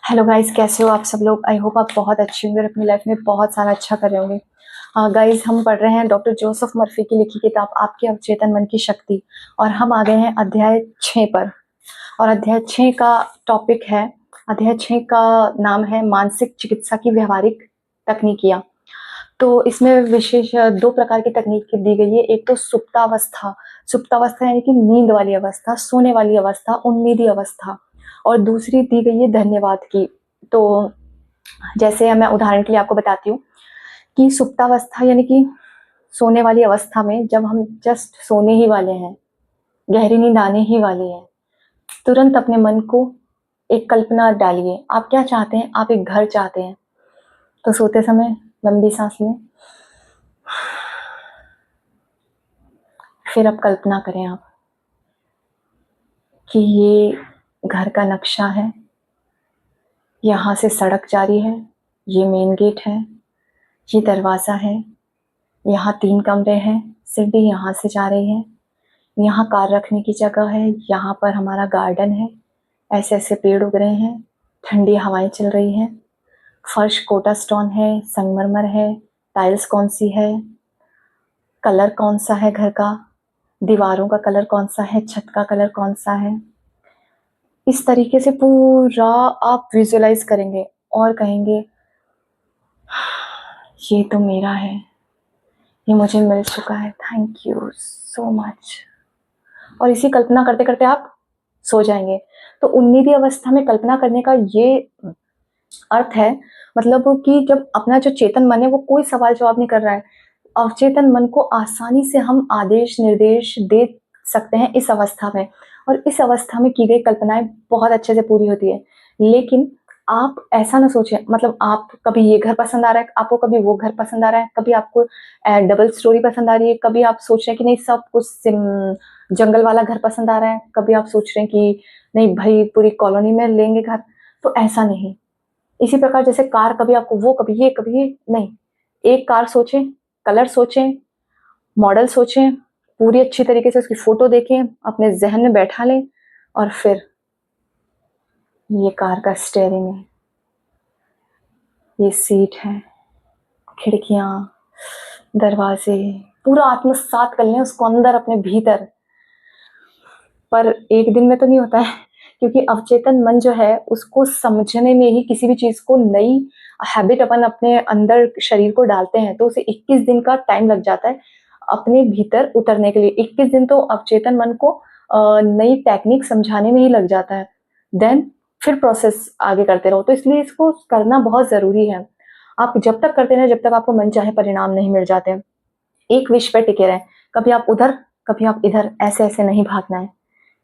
Hello guys, कैसे हो आप सब लोग। आई होप आप बहुत अच्छे होंगे और अपनी लाइफ में बहुत सारा अच्छा कर रहे होंगे। गाइस, हम पढ़ रहे हैं डॉक्टर जोसेफ मर्फी की लिखी किताब आपके अवचेतन मन की शक्ति, और हम आ गए हैं अध्याय 6 पर। और अध्याय 6 का टॉपिक है, अध्याय 6 का नाम है मानसिक चिकित्सा की व्यवहारिक तकनीकियाँ। तो इसमें विशेष दो प्रकार की तकनीक दी गई है। एक तो सुप्तावस्था, सुप्तावस्था यानी कि नींद वाली अवस्था, सोने वाली अवस्था, उन्नीदी अवस्था। और दूसरी दी गई है धन्यवाद की। तो जैसे मैं उदाहरण के लिए आपको बताती हूँ कि सुप्तावस्था यानी कि सोने वाली अवस्था में जब हम जस्ट सोने ही वाले हैं, गहरी नींद आने ही वाली है, तुरंत अपने मन को एक कल्पना डालिए। आप क्या चाहते हैं? आप एक घर चाहते हैं। तो सोते समय लंबी सांस लें, फिर अब कल्पना करें आप कि ये घर का नक्शा है, यहाँ से सड़क जा रही है, ये मेन गेट है, ये दरवाज़ा है, यहाँ 3 कमरे हैं, सीढ़ी यहाँ से जा रही है, यहाँ कार रखने की जगह है, यहाँ पर हमारा गार्डन है, ऐसे ऐसे पेड़ उग रहे हैं, ठंडी हवाएं चल रही हैं, फर्श कोटा स्टोन है, संगमरमर है, टाइल्स कौन सी है, कलर कौन सा है घर का, दीवारों का कलर कौन सा है, छत का कलर कौन सा है। इस तरीके से पूरा आप विजुअलाइज करेंगे और कहेंगे ये तो मेरा है, ये मुझे मिल चुका है, थैंक यू सो मच। और इसी कल्पना करते करते आप सो जाएंगे। तो उन्नीदी अवस्था में कल्पना करने का ये अर्थ है, मतलब कि जब अपना जो चेतन मन है वो कोई सवाल जवाब नहीं कर रहा है, अवचेतन मन को आसानी से हम आदेश निर्देश दे सकते हैं इस अवस्था में। और इस अवस्था में की गई कल्पनाएं बहुत अच्छे से पूरी होती है। लेकिन आप ऐसा ना सोचें, मतलब आप कभी ये घर पसंद आ रहा है, आपको कभी वो घर पसंद आ रहा है, कभी आपको डबल स्टोरी पसंद आ रही है, कभी आप सोच रहे हैं कि नहीं सब कुछ जंगल वाला घर पसंद आ रहा है, कभी आप सोच रहे हैं कि नहीं भाई पूरी कॉलोनी में लेंगे घर। तो ऐसा नहीं। इसी प्रकार जैसे कार, कभी आपको वो, कभी ये, कभी ये नहीं। एक कार सोचें, कलर सोचें, मॉडल सोचें, पूरी अच्छी तरीके से उसकी फोटो देखें, अपने जहन में बैठा लें, और फिर ये कार का स्टेयरिंग है, ये सीट है, खिड़कियां, दरवाजे, पूरा आत्मसात कर लें उसको अंदर अपने भीतर। पर एक दिन में तो नहीं होता है, क्योंकि अवचेतन मन जो है उसको समझने में ही, किसी भी चीज को नई हैबिट अपन अपने अंदर शरीर को डालते हैं तो उसे 21 दिन का टाइम लग जाता है अपने भीतर उतरने के लिए। 21 दिन तो अवचेतन मन को नई टेक्निक समझाने में ही लग जाता है। देन फिर प्रोसेस आगे करते रहो। तो इसलिए इसको करना बहुत जरूरी है। आप जब तक करते रहे, जब तक आपको मन चाहे परिणाम नहीं मिल जाते। एक विषय पर टिके रहे, कभी आप उधर कभी आप इधर, ऐसे ऐसे नहीं भागना है,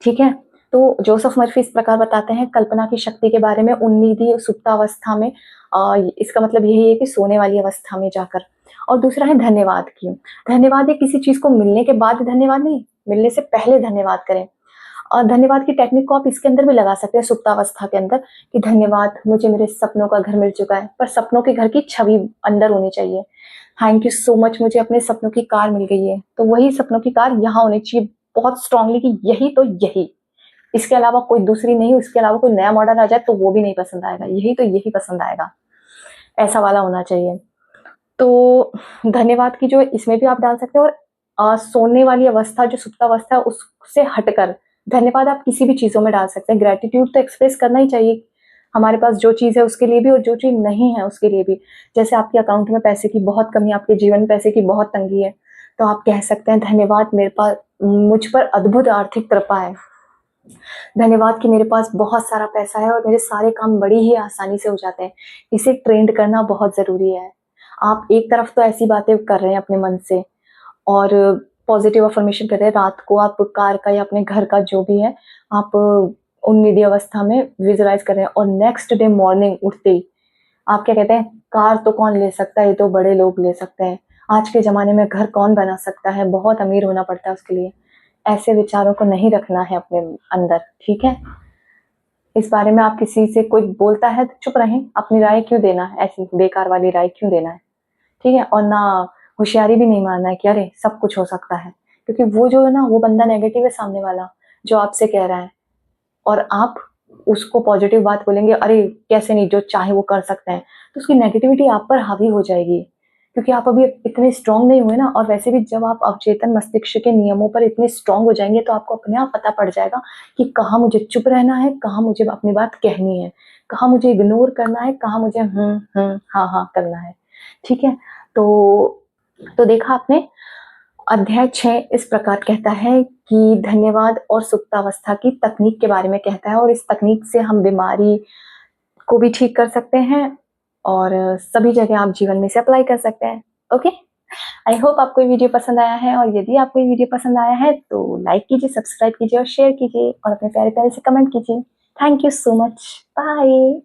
ठीक है। तो जोसेफ मर्फी इस प्रकार बताते हैं कल्पना की शक्ति के बारे में उन्नीदी सुप्तावस्था में। इसका मतलब यही है कि सोने वाली अवस्था में जाकर। और दूसरा है धन्यवाद की। धन्यवाद ये किसी चीज को मिलने के बाद धन्यवाद नहीं, मिलने से पहले धन्यवाद करें। और धन्यवाद की टेक्निक को आप इसके अंदर भी लगा सकते हैं, सुप्तावस्था के अंदर, कि धन्यवाद मुझे मेरे सपनों का घर मिल चुका है। पर सपनों के घर की छवि अंदर होनी चाहिए। थैंक यू सो मच, मुझे अपने सपनों की कार मिल गई है। तो वही सपनों की कार यहाँ होनी चाहिए बहुत स्ट्रांगली, कि यही तो यही, इसके अलावा कोई दूसरी नहीं, इसके अलावा कोई नया मॉडल आ जाए तो वो भी नहीं पसंद आएगा, यही तो यही पसंद आएगा, ऐसा वाला होना चाहिए। तो धन्यवाद की जो इसमें भी आप डाल सकते हैं। और सोने वाली अवस्था जो सुप्तावस्था है उससे हटकर धन्यवाद आप किसी भी चीजों में डाल सकते हैं। ग्रेटिट्यूड तो एक्सप्रेस करना ही चाहिए हमारे पास जो चीज है उसके लिए भी, और जो चीज नहीं है उसके लिए भी। जैसे आपके अकाउंट में पैसे की बहुत कमी, आपके जीवन में पैसे की बहुत तंगी है, तो आप कह सकते हैं धन्यवाद मेरे पास, मुझ पर अद्भुत आर्थिक कृपा है। धन्यवाद कि मेरे पास बहुत सारा पैसा है और मेरे सारे काम बड़ी ही आसानी से हो जाते हैं। इसे ट्रेंड करना बहुत जरूरी है। आप एक तरफ तो ऐसी बातें कर रहे हैं अपने मन से और पॉजिटिव अफर्मेशन कर रहे हैं, रात को आप कार का या अपने घर का जो भी है आप उन्नीदी अवस्था में विजुअलाइज कर रहे हैं, और नेक्स्ट डे मॉर्निंग उठते ही आप क्या कहते हैं, कार तो कौन ले सकता है, ये तो बड़े लोग ले सकते हैं, आज के जमाने में घर कौन बना सकता है, बहुत अमीर होना पड़ता है उसके लिए। ऐसे विचारों को नहीं रखना है अपने अंदर, ठीक है। इस बारे में आप किसी से कोई बोलता है तो चुप रहें, अपनी राय क्यों देना है, ऐसी बेकार वाली राय क्यों देना है, ठीक है। और ना होशियारी भी नहीं मारना है कि अरे सब कुछ हो सकता है, क्योंकि वो जो है ना, वो बंदा नेगेटिव है सामने वाला जो आपसे कह रहा है, और आप उसको पॉजिटिव बात बोलेंगे, अरे कैसे नहीं, जो चाहे वो कर सकते हैं, तो उसकी नेगेटिविटी आप पर हावी हो जाएगी, क्योंकि आप अभी इतने स्ट्रांग नहीं हुए ना। और वैसे भी जब आप अवचेतन मस्तिष्क के नियमों पर इतने स्ट्रांग हो जाएंगे तो आपको अपने आप पता पड़ जाएगा कि कहाँ मुझे चुप रहना है, कहाँ मुझे अपनी बात कहनी है, कहाँ मुझे इग्नोर करना है, कहाँ मुझे हाँ हाँ करना है। ठीक है, तो देखा आपने, अध्याय 6 इस प्रकार कहता है कि धन्यवाद और सुप्तावस्था की तकनीक के बारे में कहता है, और इस तकनीक से हम बीमारी को भी ठीक कर सकते हैं और सभी जगह आप जीवन में इसे अप्लाई कर सकते हैं। ओके, आई होप आपको ये वीडियो पसंद आया है, और यदि आपको ये वीडियो पसंद आया है तो लाइक कीजिए, सब्सक्राइब कीजिए और शेयर कीजिए, और अपने प्यारे प्यारे से कमेंट कीजिए। Thank you so much, bye.